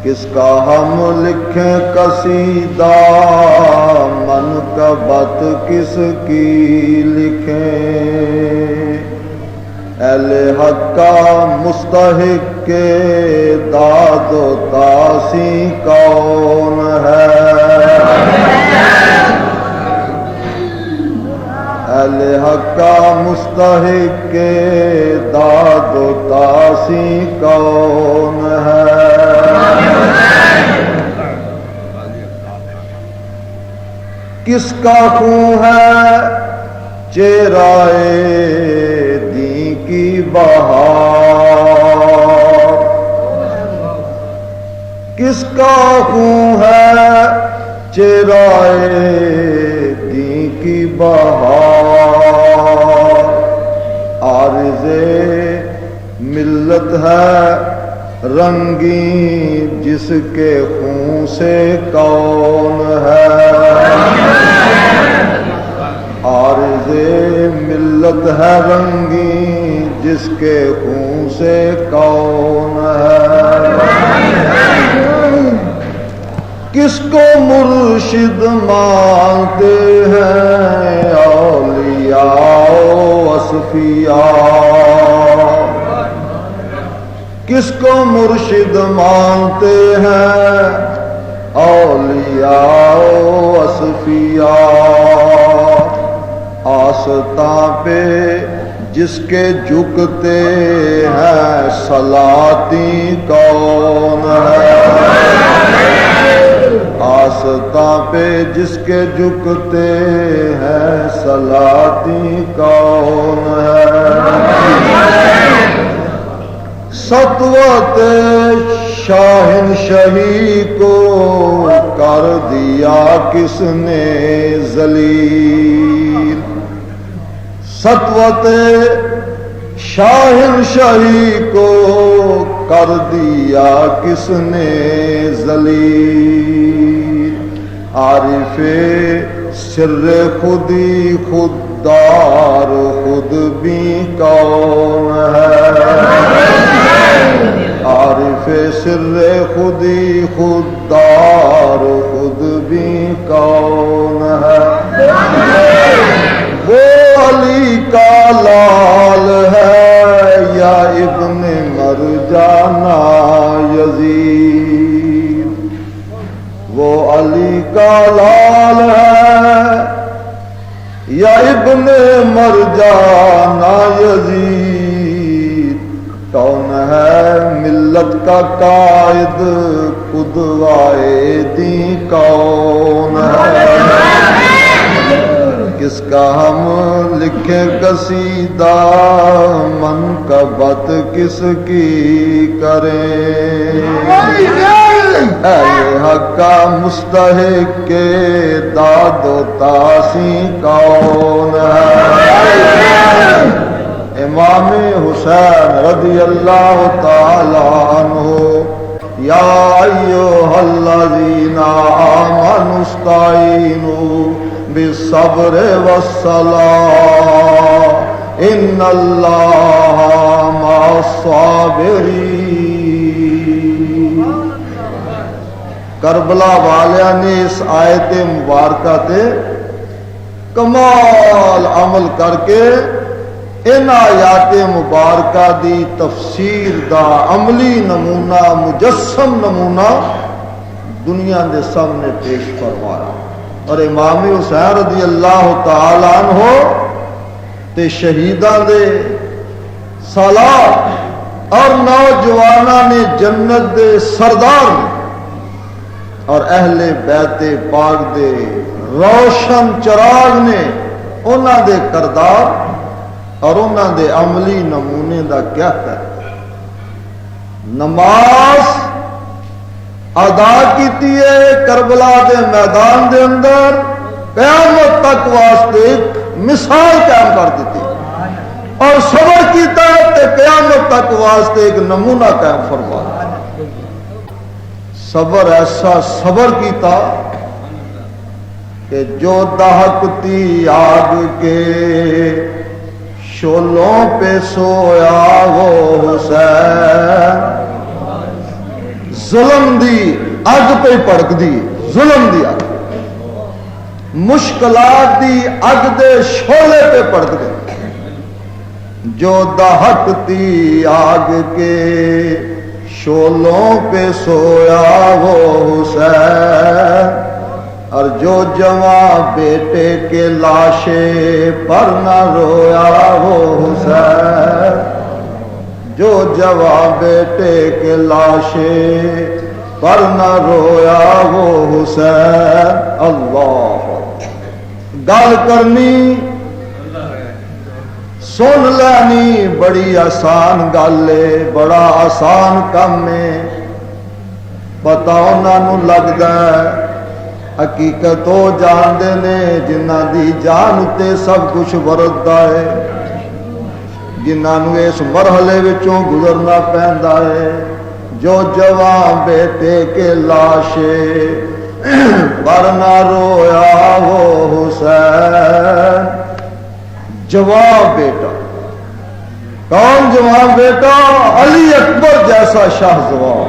کس کا ہم لکھیں قصیدہ منقبت کس کی لکھیں اہل حق کا مستحق کے داد و تاسی کون ہے اہل حق کا مستحق کے داد و تاسی کون ہے کس کا خون ہے چہرائے دین کی بہار کس کا خون ہے چہرائے دین کی بہار عارض ملت ہے رنگین جس کے خون سے کون ہے عارض ملت ہے رنگین جس کے خون سے کون ہے کس کو مرشد مانتے ہیں اولیاء و اصفیاء کس کو مرشد مانتے ہیں اولیاء و اصفیاء آستان پہ جس کے جھکتے ہیں سلاطین کون ہے آستان پہ جس کے جھکتے ہیں سلاطین کون ہے سطوت شاہنشاہی کو کر دیا کس نے ذلیل سطوت شاہنشاہی کو کر دیا کس نے ذلیل عارف سر خودی خوددار خود بھی کون ہے عارف سر خودی خوددار خود بھی کون ہے وہ علی کا لال ہے یا ابن مرجانہ یزید وہ علی کا لال ہے یا ابن مرجانہ یزید کون ہے ملت کا قائد قدوائے دین کون ہے کس کا ہم لکھیں قصیدہ منقبت کس کی کریں اہل حق کا مستحق کے داد و تاسی کون ہے امام حسین رضی اللہ تعالی عنہ یا ایھا الذین آمنوا استعینوا بالصبر والصلاة ان اللہ مع الصابرین کربلا والیاں نے اس آیت مبارکہ تے کمال عمل کر کے ان آیات مبارکہ دی تفسیر دا عملی نمونہ مجسم نمونہ دنیا دے سامنے پیش فرمایا اور امام حسین رضی اللہ تعالی عنہ تے شہیداں دے سالار اور نوجواناں نے جنت دے سردار نے اور اہل بیت پاک دے روشن چراغ نے انہاں دے کردار اور انہاں دے عملی نمونے دا کیا ہے نماز ادا کیتی ہے کربلا دے میدان دے اندر قیامت تک واسطے مثال قائم کر دیتی اور صبر کیتا تے قیامت تک واسطے ایک نمونہ قائم فرمایا صبر ایسا صبر کیتا کہ جو دہکتی آگ کے شولوں پہ سویا وہ حسین ظلم دی اگ پہ پڑک دی، ظلم دی اگ، مشکلات دی اگ دے شعلے پہ پڑک دی، جو دہکتی آگ کے شعلوں پہ سویا وہ حسین، اور جو جواں بیٹے کے لاشے پر نہ رویا وہ حسین، جو جواں بیٹے کے لاشے پر نہ رویا وہ حسین۔ اللہ گل کرنی سن لینی بڑی آسان گل ہے، بڑا آسان کام ہے، پتا انہوں لگتا ہے، حقیقت وہ جانتے نے جنہ دی جان اتے سب کچھ وردتا ہے، جنہوں اس مرحلے وچوں گزرنا پیندا ہے، جو جوان بیٹے کے لاشے پر نہ رویا وہ حسین۔ جوان بیٹا کون؟ جوان بیٹا علی اکبر جیسا شاہ جوان،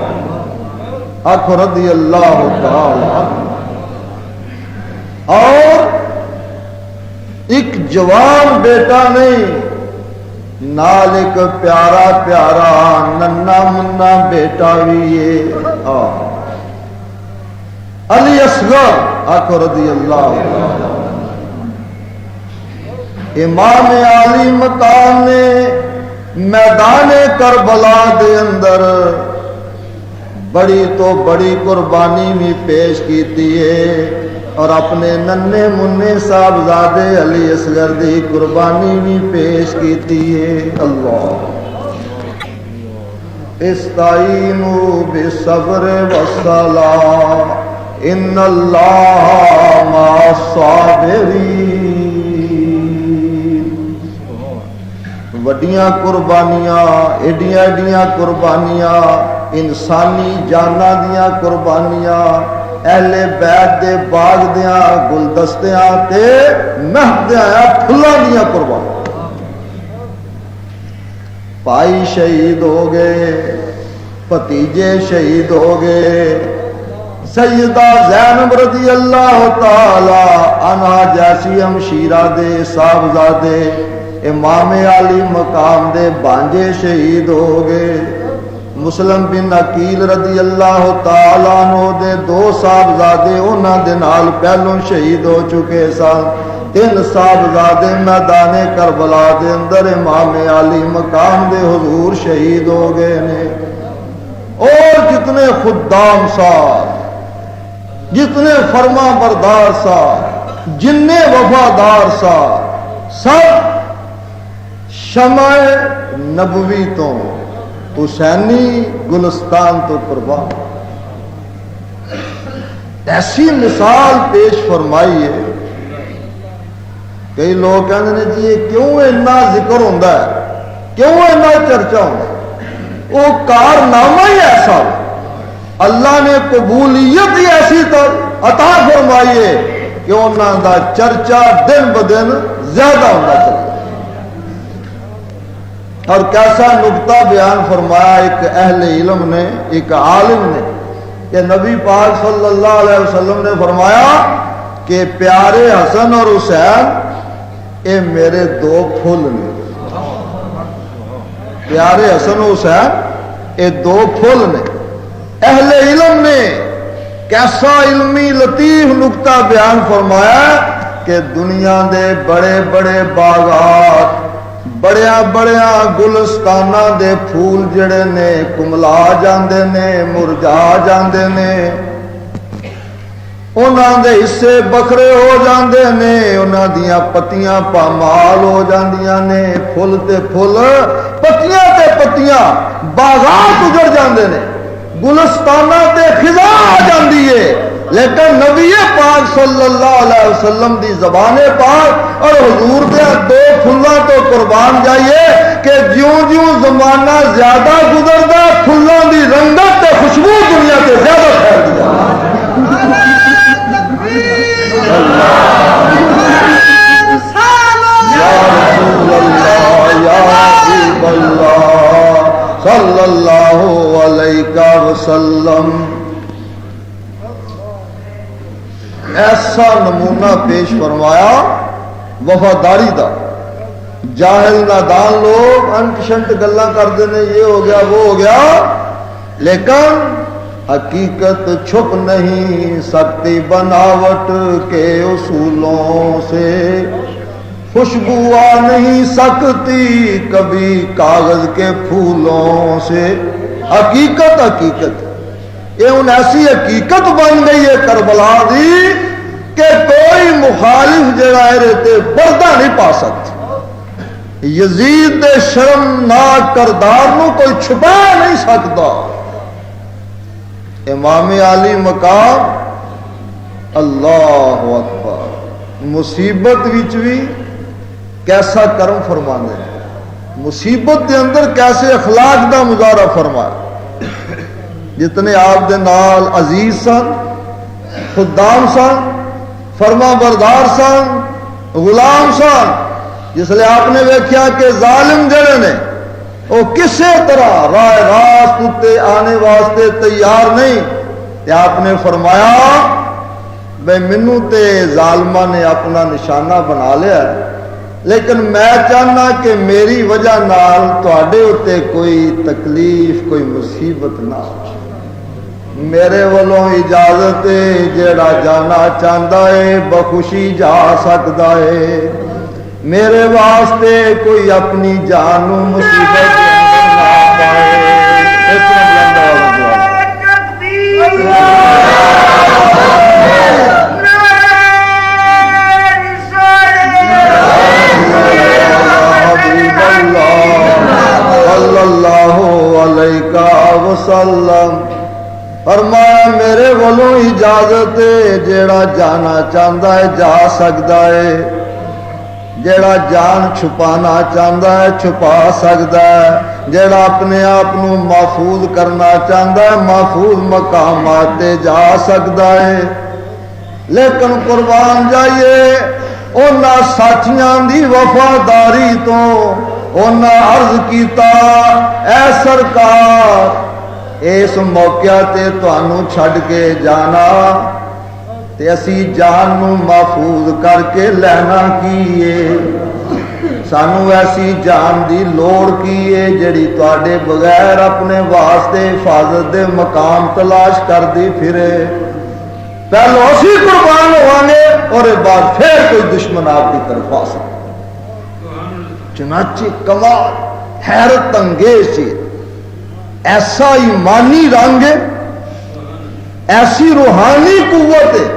آخو رضی اللہ تعالی عنہ۔ اور ایک جوان بیٹا نہیں، نال ایک پیارا پیارا ننا منا بیٹا بھی ہے، علی اصغر، آخو رضی اللہ تعالی۔ امام عالی مقام نے میدان کربلا دے اندر بڑی تو بڑی قربانی بھی پیش کیتی ہے، اور اپنے ننے منے صاحبزادے علی اصغر دی قربانی بھی پیش کیتی ہے۔ اللہ استعینوا بالصبر والصلاۃ ان اللہ مع الصابرین۔ وڈیاں قربانیاں، ایڈیاں ایڈیاں قربانیاں، انسانی جاناں دیاں قربانیاں، اہل بیت دے باغ دیاں گلدستیاں تے مہدیاں پھلاں دیاں قربانیاں، بھائی شہید ہو گئے، بھتیجے شہید ہو گئے، سیدہ زینب رضی اللہ تعالی عنہا جیسی ہمشیرہ دے صاحبزادے امام عالی مقام دے بانجے شہید ہو گئے، مسلم بن عقیل رضی اللہ تعالیٰ عنہ دے دو صاحبزادے انہاں دے نال پہلوں شہید ہو چکے سن، 3 صاحبزادے میدان کربلا دے اندر امام عالی مقام دے حضور شہید ہو گئے نے۔ اور جتنے خدام ساتھ، جتنے فرما بردار ساتھ، جتنے وفادار ساتھ، سب شمع نبوی تو حسینی گلستان تو قربان۔ ایسی مثال پیش فرمائی ہے، کئی لوگ کہتے ہیں جی یہ کیوں اتنا ذکر ہوتا ہے، کیوں اتنا چرچا ہوتا ہے؟ وہ کارنامہ ہی ایسا ہو، اللہ نے قبولیت ہی ایسی عطا فرمائی ہے کہ انہوں کا چرچا دن بدن زیادہ ہوتا چلا۔ اور کیسا نقطہ بیان فرمایا ایک اہل علم نے، ایک عالم نے، کہ نبی پاک صلی اللہ علیہ وسلم نے فرمایا کہ پیارے حسن اور حسین اے میرے 2 پھول نے، پیارے حسن و حسین اے 2 پھول نے۔ اہل علم نے کیسا علمی لطیف نقطہ بیان فرمایا کہ دنیا دے بڑے بڑے باغات، بڑیا بڑیا گلستانہ دے پھول جڑے نے کملا جاندے نے، مرجا جاندے نے، انہاں دے حصے بکھرے ہو جاندے نے، انہاں دیاں پتیاں پامال ہو جاندیاں نے، پھول تے پھول، پتیاں تے پتیاں، باغات اجڑ جاندے نے، گلستانہ تے خزاں آ جاندی ہے، لیکن نبی پاک صلی اللہ علیہ وسلم دی زبان پاک اور حضور دے 2 پھلاں تو قربان جائیے کہ جیوں جیوں زمانہ زیادہ گزردا پھلاں دی رنگت تے خوشبو دنیا تے زیادہ پھیل دی یا رسول اللہ یا حبیب اللہ صلی اللہ علیہ وسلم ایسا نمونہ پیش فرمایا وفاداری دا. جاہل نادان لوگ انٹ شنٹ گلاں کرتے ہیں، یہ ہو گیا وہ ہو گیا، لیکن حقیقت چھپ نہیں سکتی بناوٹ کے اصولوں سے، خوشبو آ نہیں سکتی کبھی کاغذ کے پھولوں سے. حقیقت حقیقت یہ ان ایسی حقیقت بن گئی ہے کربلا دی کہ کوئی مخالف جڑا ہے رہتے پردہ نہیں پا سکتا. یزید دے شرمناک کردار نو کوئی چھپا نہیں سکتا. امام علی مقام اللہ اکبر، مصیبت وچ بھی کیسا کرم فرمانے، مصیبت دے اندر کیسے اخلاق دا مظاہرہ فرمایا. جتنے آپ دے نال عزیز سن، خدام سن، فرما بردار سن، غلام سن، جس لئے آپ نے ویکھیا کہ ظالم جڑے نے وہ کسے طرح راہ راست تے آنے واسطے تیار نہیں، تے آپ نے فرمایا بھئی منو تے ظالمہ نے اپنا نشانہ بنا لیا ہے، لیکن میں چاہنا کہ میری وجہ نال تواڈے اتے کوئی تکلیف کوئی مصیبت نہ ہو. میرے والوں اجازت ہے، جیڑا جانا چاہتا ہے بخوشی جا سکتا ہے. میرے واسطے کوئی اپنی جان مصیبت نہ پائے. صلی اللہ علیہ وسلم فرمایا میرے والوں اجازت ہے، جیڑا جانا چاہتا ہے جا سکتا ہے، جیڑا جان چھپانا چاہتا ہے چھپا سکتا ہے، جیڑا اپنے آپ محفوظ کرنا چاہتا ہے محفوظ مقامات تے جا سکتا ہے. لیکن قربان جائیے انہاں ساتھیاں دی وفاداری تو انہاں عرض کیتا اے سرکار اس موقع تے تانوں چھڈ کے جانا تے اسی جان نو محفوظ کر کے لینا کیے، سانو ایسی جان دی لوڑ کیے جڑی تواڈے بغیر اپنے واسطے حفاظت دے مقام تلاش کر دی پھرے. پہلو اسی قربان ہوواں گے اور بعد پھر کوئی دشمن آپ کی طرف آ سکتا. چنانچہ کمال حیرت انگیز چیز، ایسا ایمانی رنگ ہے، ایسی روحانی قوت ہے،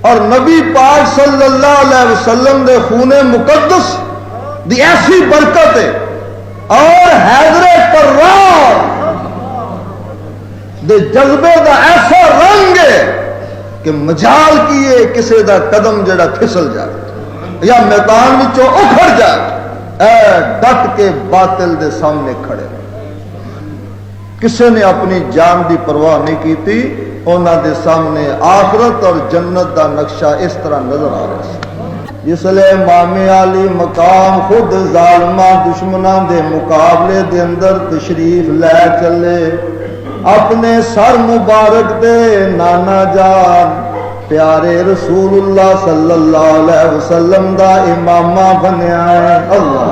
اور نبی پاک صلی اللہ علیہ وسلم دے خون مقدس دی ایسی برکت ہے، اور حیدر کرار دے جذبے دا ایسا رنگ ہے کہ مجال کیے کسے دا قدم جڑا پھسل جائے یا میدان وچوں اکھڑ جائے، اے ڈٹ کے باطل دے سامنے کھڑے. کسے نے اپنی جان دی پرواہ نہیں کیتی، انہاں دے سامنے آخرت اور جنت دا نقشہ اس طرح نظر آ رہا ہے. جس لئے امام علی مقام خود ظالمہ دشمناں دے مقابلے دے اندر تشریف لے چلے، اپنے سر مبارک دے نانا جان پیارے رسول اللہ صلی اللہ علیہ وسلم دا امامہ بنیا ہے. اللہ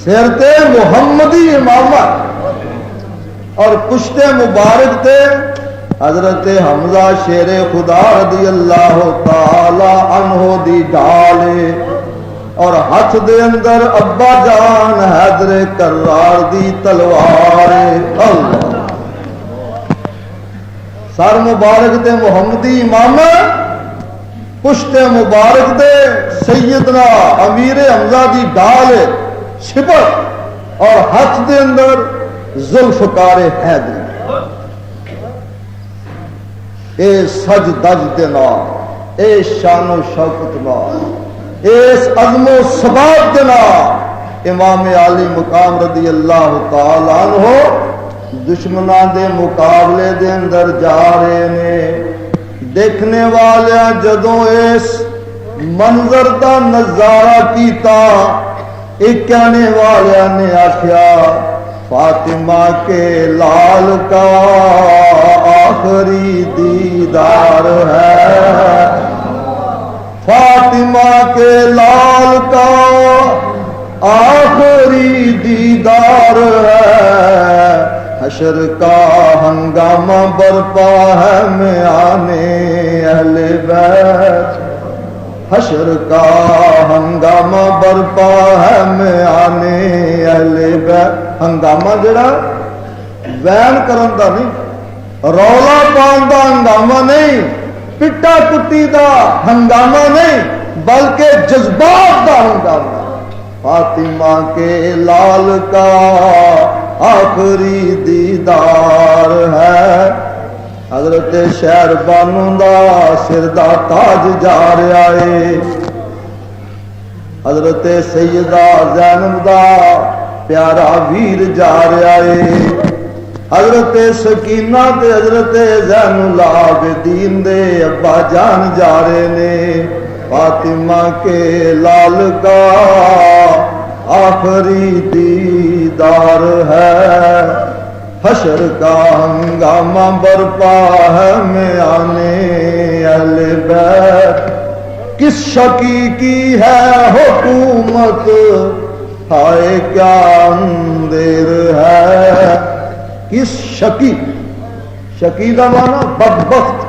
سر تے محمدی امامت اور پشت مبارک تے حضرت حمزہ شیر خدا رضی اللہ تعالی عنہ دی ڈالے، اور ہاتھ دے اندر ابا جان حیدر کرار دی تلوار. اللہ سر مبارک دے محمدی امامت، پشت مبارک دے سیدنا امیر حمزہ دی ڈال چھپر، اور ہاتھ دے اندر ذوالفقار حیدری. اے سج دج دے نال، اے شان و شوکت نال، اس عزم و ثبات دے نال امام علی مقام رضی اللہ تعالی عنہ دشمناں دے مقابلے دے اندر جا رہے نے. دیکھنے والیاں جدوں اس منظر دا نظارہ کیتا ایک کہنے والے نے آخیا فاطمہ کے لال کا آخری دیدار ہے، فاطمہ کے لال کا آخری دیدار ہے، حشر کا ہنگامہ برپا ہے میں آنے اہل بیت، حشر کا ہنگامہ برپا ہے میں آنے اہل بیت۔ ہنگامہ جڑا وین کرن دا نہیں، رولا پان دا ہنگامہ نہیں، پٹا کٹی دا ہنگامہ نہیں، بلکہ جذبات دا ہنگامہ۔ فاطمہ کے لال کا آخری دیدار ہے، حضرت شہر بانو دا سر دا تاج جا رہا ہے، حضرت سیدہ زینب دا پیارا ویر جا رہا ہے، حضرت سکینہ تے حضرت زین العابدین دے ابا جان جا رہے نے۔ فاطمہ کے لال کا آخری دیدار ہے، حشر کا ہنگامہ برپا ہے میں آنے اہل بیت۔ کس شکی کی ہے حکومت، ہائے کیا اندھیر ہے، کس شکی، شکی کا معنی بدبخت،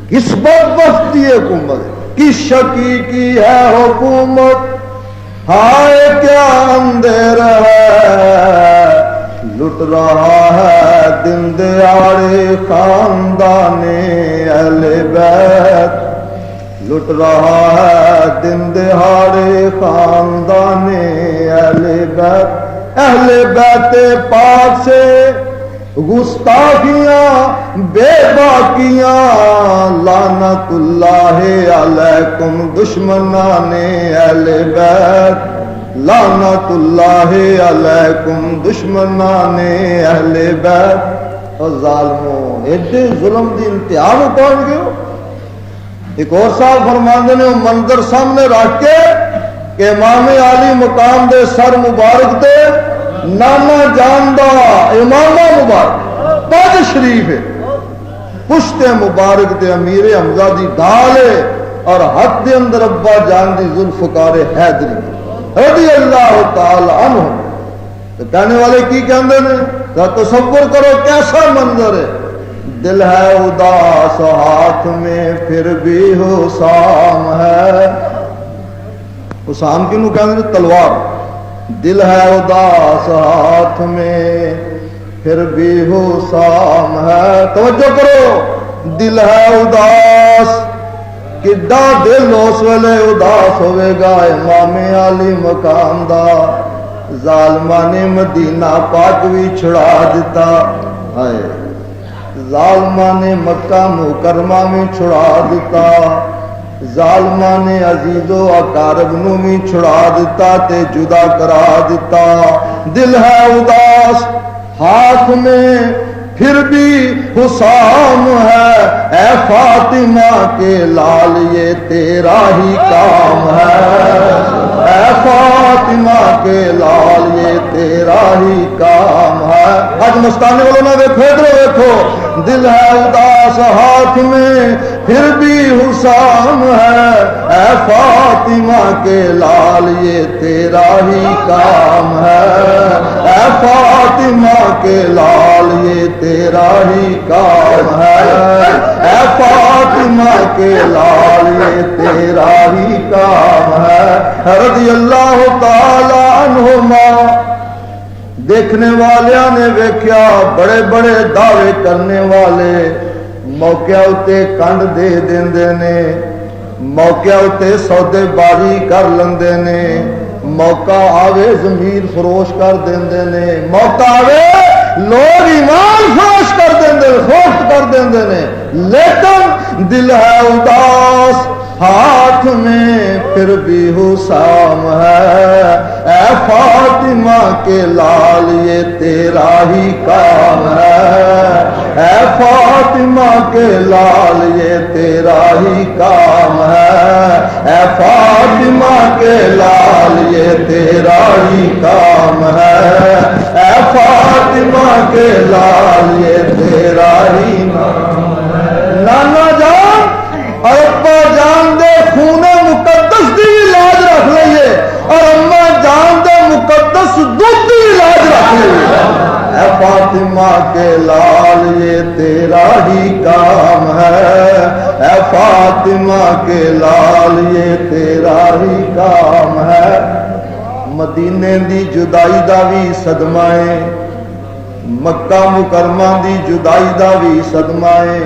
کس بدبخت کی حکومت ہے، کس شکی کی ہے حکومت، ہائے کیا اندھیر ہے، لٹ رہا ہے دن دیہڑے خاندان اہل بیت، لٹ رہا ہے دن دہاڑے خاندان اہل بیت، اہل بیت پاک سے گستاخیاں بے باکیاں، لعنت اللہ علیکم دشمنان اہل بیت، لعنت اللہ علیکم دشمنان اہل بیت۔ اور ظالموں ایڈے ظلم دی انتہا میں پہنچ گئے ہو۔ ایک اور صاحب فرماندے نے منظر سامنے رکھ کے کہ امام علی مقام دے سر مبارک دے نانا جان دا امامہ مبارک تاج شریف ہے، پشت مبارک دے امیر حمزہ دی ڈھال ہے، اور ہاتھ دے اندر ابا جان دی ذوالفقار حیدری رضی اللہ تعالی عنہ۔ تو کہنے والے کی کہندے نے، تو تصور کرو کیسا منظر ہے، دل ہے اداس ہاتھ میں پھر بھی حسام ہے، حسام کینو کہندے نے تلوار، دل ہے اداس ہاتھ میں پھر بھی حسام ہے۔ توجہ کرو، دل ہے اداس، کڈا دل اس ویلے اداس ہوئے گا امام علی مقام دا، ظالماں نے مدینہ پاک بھی چھڑا دیتا، ہائے ظالماں نے مکہ مکرمہ میں چھڑا دیتا، ظالماں نے عزیز و اقارب نو بھی چھڑا دیتا تے جدا کرا دیتا۔ دل ہے اداس ہاتھ میں پھر بھی حسام ہے، اے فاطمہ کے لال یہ تیرا ہی کام ہے، اے فاطمہ کے لال یہ تیرا ہی کام ہے۔ آج مستانے والوں نے ویکھو ادھر ویکھو، دل ہے اداس ہاتھ میں پھر بھی حسام ہے، اے فاطمہ کے لال یہ تیرا ہی کام ہے، اے فاطمہ کے لال یہ تیرا ہی کام ہے، اے فاطمہ کے لال یہ تیرا ہی کام ہے، رضی اللہ تعالی عنہما۔ دیکھنے والیاں نے ویکھیا بڑے بڑے دعوے کرنے والے موقع اتے کنڈ دے دیندے نے، موقع اتے سودے باری کر لیندے نے، موقع آوے ضمیر فروش کر دیندے نے، موقع آوے لوگ ایمان فروش کر دیندے، فروخت کر دیندے نے، لیکن دل ہے اداس ہاتھ میں پھر بھی حسام ہے، اے فاطمہ کے لال یہ تیرا ہی کام ہے، اے فاطمہ کے لال یہ تیرا ہی کام ہے، اے فاطمہ کے لال یہ تیرا ہی کام ہے، اے فاطمہ کے لال یہ تیرا ہی کام ہے۔ نانا جان اور ابا جان دے خون مقدس دی علاج رکھ لئیے اور اما جان دے مقدس دودھ دی علاج رکھ لئیے۔ اے فاطمہ کے لال یہ تیرا ہی کام ہے، اے فاطمہ کے لال یہ تیرا ہی کام ہے۔ مدینے دی جدائی دا بھی صدمہ ہے، مکہ مکرمہ دی جدائی دا بھی صدمہ ہے۔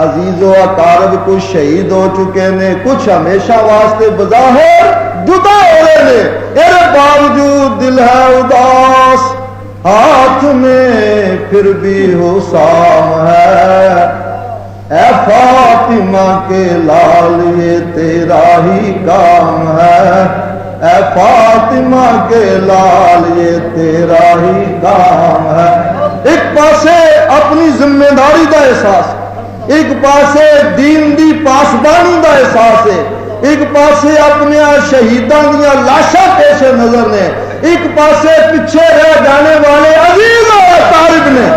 عزیز و اقارب کچھ شہید ہو چکے نے، کچھ ہمیشہ واسطے بظاہر جدا ہو رہے نے، میرے باوجود دل ہے اداس، ہاتھ میں پھر بھی حسام ہے۔ اے فاطمہ کے لال یہ تیرا ہی کام ہے، اے فاطمہ کے لال یہ تیرا ہی کام ہے۔ ایک پاسے اپنی ذمہ داری دا احساس، ایک پاسے دین دی پاسبانی دا احساس ہے، ایک پاسے اپنے شہیدان دیا لاشاں پیش نظر نے، ایک پاسے پیچھے رہ جانے والے عزیز و اقارب نے،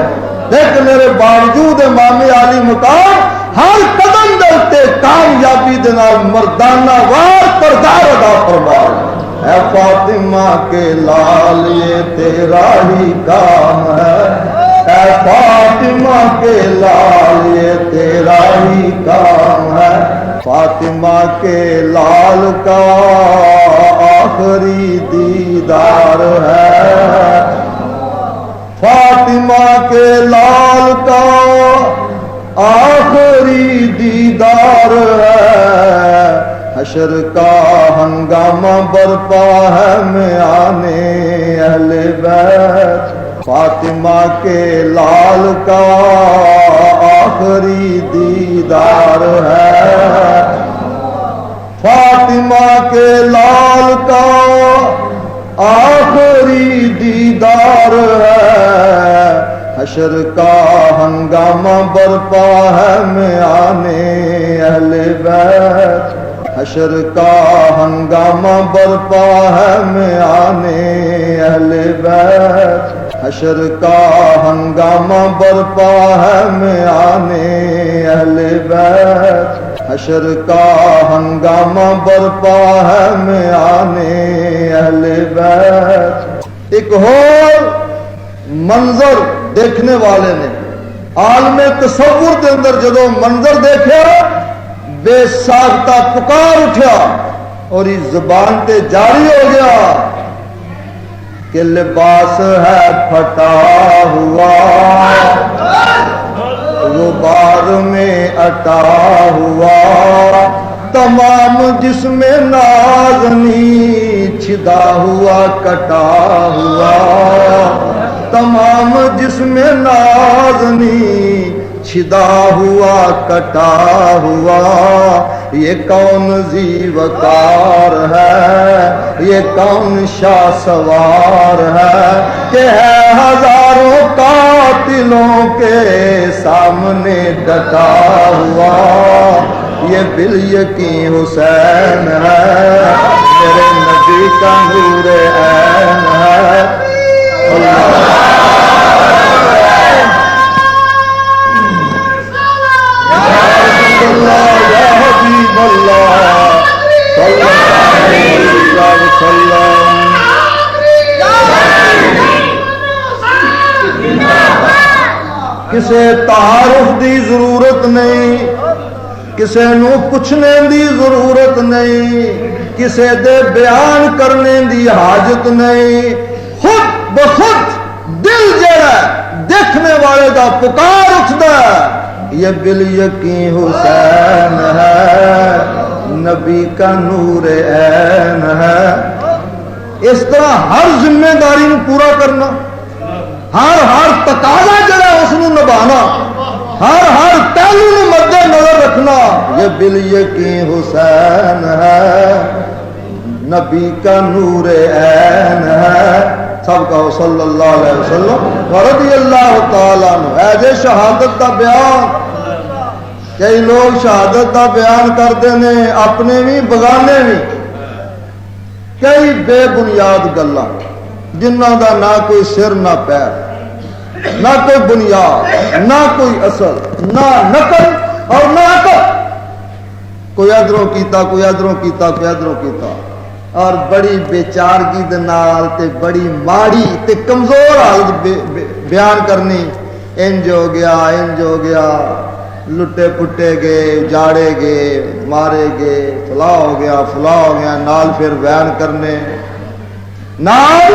لیکن میرے باوجود امام علی مقام ہر قدم دلتے کامیابی دے نال مردانہ وار کردار ادا فرمائے۔ اے فاطمہ کے لال یہ تیرا ہی کام ہے، اے فاطمہ کے لال یہ تیرا ہی کام ہے۔ فاطمہ کے لال کا آخری دیدار ہے، فاطمہ کے لال کا آخری دیدار ہے۔ حشر کا ہنگامہ برپا ہے میانے اہل بیت، فاطمہ کے لال کا آخری دیدار ہے، فاطمہ کے لال کا آخری دیدار ہے۔ حشر کا ہنگامہ برپا ہے میانے اہل بیت، حشر کا ہنگامہ برپا ہے میانے اہل بیت، حشر کا ہنگامہ برپا ہے میانے اہل بیت، حشر کا ہنگامہ برپا ہے میانے اہل بیت۔ ایک اور منظر دیکھنے والے نے عالم تصور دے اندر جدو منظر دیکھا، بے ساختہ پکار اٹھا اور اس زبان تے جاری ہو گیا کہ لباس ہے پھٹا ہوا، غبار میں اٹا ہوا، تمام جسم نازنی چھدا ہوا کٹا ہوا، تمام جسم نازنی چھدا ہوا کٹا ہوا۔ یہ کون ذی وقار ہے، یہ کون شاہ سوار ہے کہ ہے ہزاروں قاتلوں کے سامنے ڈٹا ہوا۔ یہ بالیقین حسین ہے، میرے نبی کا نور عین ہے۔ اللہ یا حبیب اللہ صلی اللہ علیہ وسلم۔ کسے تعارف دی ضرورت نہیں، کسے نو پوچھنے دی ضرورت نہیں، کسے دے بیان کرنے دی حاجت نہیں، خود بخود دل جڑا دیکھنے والے دا پکار اٹھدا یہ بالیقین حسین ہے، نبی کا نور عین ہے۔ اس طرح ہر ذمہ داری نو پورا کرنا، ہر تقاضا جڑا اس نو نبھانا، ہر پہلو نو مد نظر رکھنا، یہ بالیقین حسین ہے، نبی کا نور عین ہے۔ سب کہو صلی اللہ علیہ وسلم ورضی اللہ تعالیٰ عنہ۔ اے جے شہادت دا بیان، کئی لوگ شہادت دا بیان کرتے ہیں اپنے بھی بگانے بھی، کئی بے بنیاد گلاں جنہ دا نہ کوئی سر نہ پیر، نہ کوئی بنیاد، نہ کوئی اصل، نہ نقل اور نہ عقل، کوئی ادھروں کیتا کوئی ادھروں کیتا کوئی ادھروں کیتا، اور بڑی بیچارگی دے نال تے بڑی ماڑی تے کمزور حالت بیان کرنی، انج ہو گیا انج ہو گیا، لٹے پٹے گئے، جاڑے گئے، مارے گئے، فلاں ہو گیا فلاں ہو گیا، نال پھر بیان کرنے، نال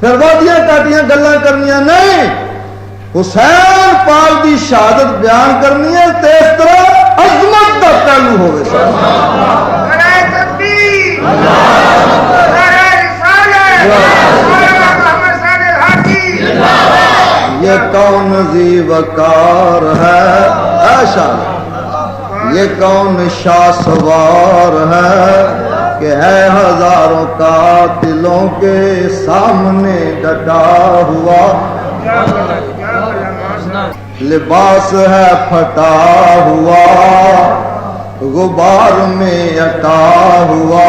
پھر وادیاں کاٹیاں گلاں کرنیاں نہیں، حسین پاک دی شہادت بیان کرنی ہے تے اس طرح عظمت دا پہلو ہوئے یہ کون ذی وقار ہے ایشا، یہ کون شاہ سوار ہے کہ ہے ہزاروں قاتلوں کے سامنے ڈٹا ہوا، لباس ہے پھٹا ہوا، غبار میں اٹا ہوا،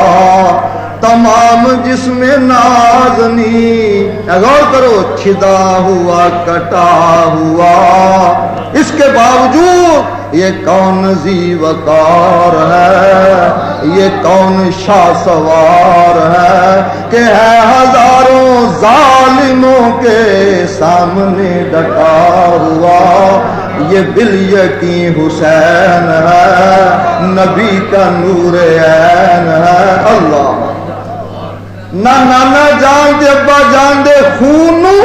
تمام جسم نازنی غور کرو چھدا ہوا کٹا ہوا، اس کے باوجود یہ کون ذی وقار ہے، یہ کون شاہ سوار ہے کہ ہے ہزاروں ظالموں کے سامنے ڈٹا ہوا، یہ بالیقین حسین ہے، نبی کا نور عین ہے۔ اللہ نہ نانا جان دے ابا جان دے خون نو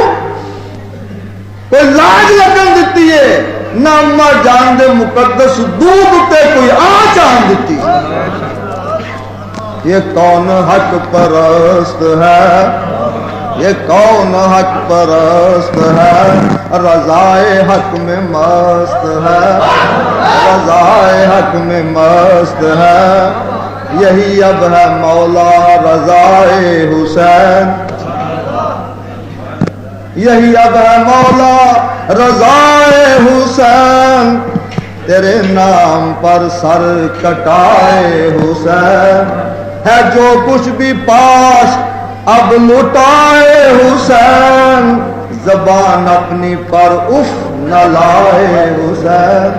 کوئی لاج لگن دیتی ہے، نہ اما جان دے مقدس دودھ تے کوئی آنچ آن دیتی۔ یہ کون حق پرست ہے، یہ کون حق پرست ہے، رضائے حق میں مست ہے، رضائے حق میں مست ہے، یہی اب ہے مولا رضائے حسین، یہی اب ہے مولا رضائے حسین، تیرے نام پر سر کٹائے حسین، ہے جو کچھ بھی پاس اب لٹائے حسین، زبان اپنی پر اف نہ لائے حسین۔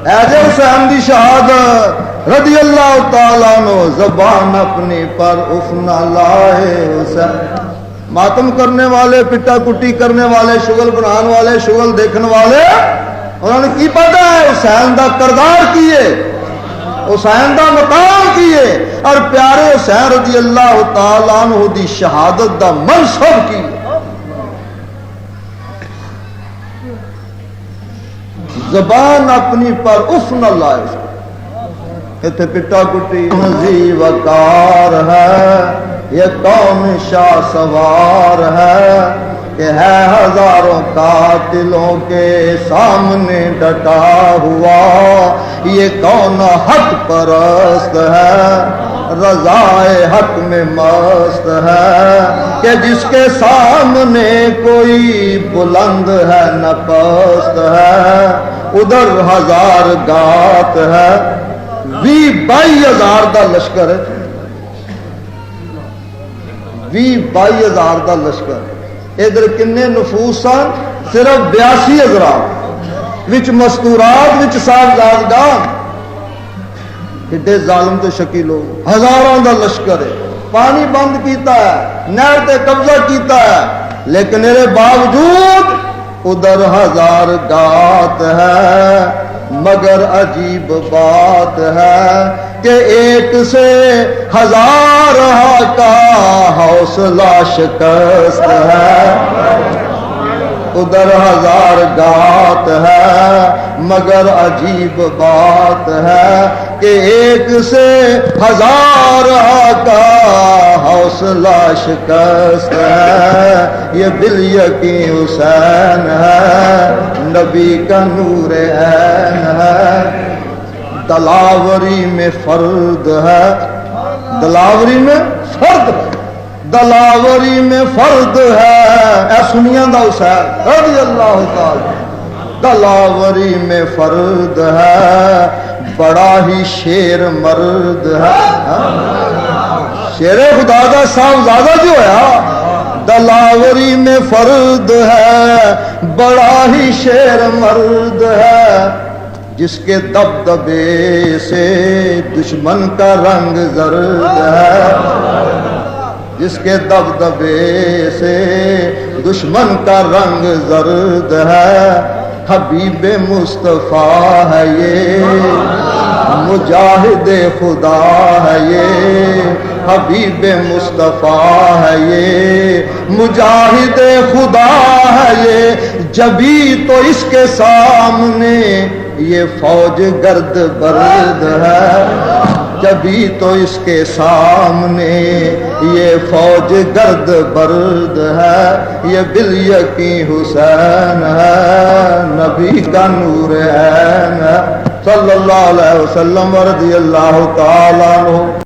ایجے حسین دی شہادت رضی اللہ تعالیٰ عنہ، زبان اپنی پر اف نہ لائے حسین۔ ماتم کرنے والے، پٹا کٹی کرنے والے، شغل بنان والے، شغل دیکھنے والے، انہوں نے کی پتا ہے حسین دا کردار کیے، حسین دا مقام کیے، اور پیارے حسین رضی اللہ تعالیٰ عنہ دی شہادت دا منصب کیے۔ زبان اپنی پر اف نہ لائے، اتنے پٹا کٹی ذی وقار ہے، یہ کون شاہ سوار ہے کہ ہے ہزاروں قاتلوں کے سامنے ڈٹا ہوا، یہ کون حق پرست ہے، رضائے حق میں مست ہے، کہ جس کے سامنے کوئی بلند ہے نہ پست ہے، ادھر ہزار گات ہے، 22,000 دا لشکر ہے، 22,000 دا لشکر، ادھر کنے نفوس سن؟ صرف 82,000، وچ مستورات وچ صاحبزادگان، کڈے ظالم تے شکی لوگ، ہزاراں دا لشکر ہے، پانی بند کیتا ہے، نہر تے قبضہ کیتا ہے، لیکن میرے باوجود ادھر ہزار گات ہے، مگر عجیب بات ہے کہ ایک سے ہزار کا حوصلہ شکست ہے، ادھر ہزار گات ہے، مگر عجیب بات ہے کہ ایک سے ہزار کا حوصلہ شکست ہے، یہ بالیقین حسین ہے، نبی کا نور عین ہے، دلاوری میں فرد ہے، دلاوری میں فرد ہے، دلاوری میں فرد ہے، اے سنیاں دا حسین رضی اللہ تعالی، دلاوری میں فرد ہے، بڑا ہی شیر مرد ہے، شیر خدا دا صاحبزادہ جو ہے دلاوری میں فرد ہے، بڑا ہی شیر مرد ہے، جس کے دبدبے سے دشمن کا رنگ زرد ہے، جس کے دبدبے سے دشمن کا رنگ زرد ہے، حبیب مصطفیٰ ہے یہ، مجاہد خدا ہے یہ، حبیب مصطفیٰ ہے یہ، مجاہد خدا ہے یہ، جبھی تو اس کے سامنے یہ فوج گرد برد ہے، جبھی تو اس کے سامنے یہ فوج گرد برد ہے، یہ بالیقین حسین ہے، نبی کا نور عین ہے، صلی اللہ علیہ وسلم رضی اللہ تعالیٰ عنہ۔